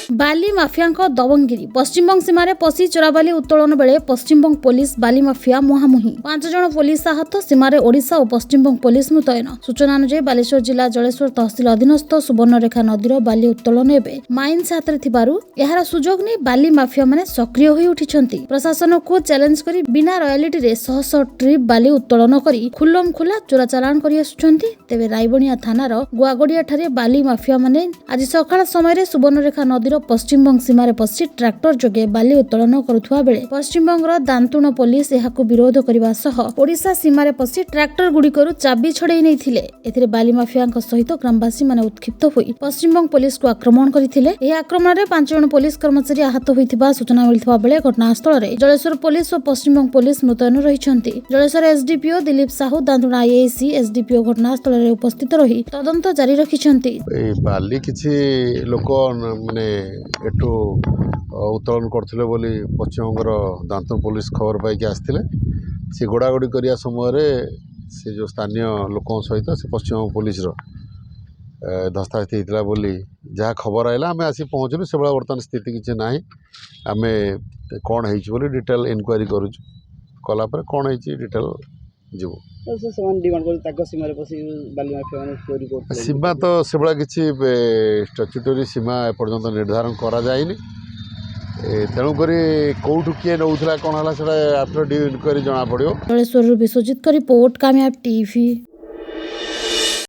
बाली mafia दबंगिरी Paschim Banga सीमार पशि चोराबाली उत्तोलन बेले पश्चिमबंग पुलिस बाली माफिया मुहांमुही 5 जन पुलिस आहत सीमार ओडिशा और पश्चिमबंग पुलिस मुतयन। सूचना अनुसार बालेश्वर जिला जलेश्वर तहसिल अधीनस्थ सुवर्णरेखा नदीर बाली उत्तोलन एवं माइन्स हाथ में यार सुजोग नहीं बाली माफिया माने सक्रिय होई उठिछंती। प्रशासन को चैलेंज करी बिना रॉयल्टी रे शह शह ट्रिप बाली उत्तोलन करी खुल्लम खुला चोरा चालान करी आसुछंती। तेबे रायबनिया थानार गुआगड़िया ठारे बाली माफिया माने आज सकाळ समय सुवर्णरेखा नदीर पश्चिमबंग सीमार पशि ट्रैक्टर जोगे बाली उत्तोलन करुवा बेले पश्चिमबंगर दांतुण पुलिस यहाकू विरोध करने सह ओडिशा सीमार पशि ट्रैक्टर गुड़िकर चाबी छड़ाई नहीं। एथिरे बाली माफिया सहित ग्रामवासी माने उत्क्षिप्त होई पश्चिमबंग पुलिस को आक्रमण करथिले। एही आक्रमण में 5 जन पुलिस कर्मचारी आहत होइथिबा सूचना मिलथिबा बेले घटनास्थल में जलेश्वर पुलिस और पश्चिमबंग पुलिस मुतयन रहिछंती। Jaleswar SDPO Dilip Sahu Dantan IAC SDPO घटनास्थल में उपस्थित रही तदंत जारी रखिछंती। बाली किछि लोक माने एठू उत्तोलन करथिले बोली पश्चिमबंगर दांतुण पुलिस खबर पाइक आसथिले। से गोड़ागोड़ी करिया समय से जो स्थानीय लोकों सहित से पश्चिमबंग पुलिस धस्ताधस्ती होता बोली जहाँ खबर आइला आम आसी पहुँचलु। से भाया बर्तमान स्थिति किसी ना आम कौन हो डिटेल इनक्वारी करुचु कलापर कौन हो डिटेल जीव सीमा तो से भाया किसी स्टैट्यूटरी सीमा एपर्यंत निर्धारण करा जाइनी। तेणुक कौटू किए नौला कौन है आफ्टर ड्यू इनक्वारी जना पड़ो। विश्वजित का रिपोर्ट कामयाब टीवी।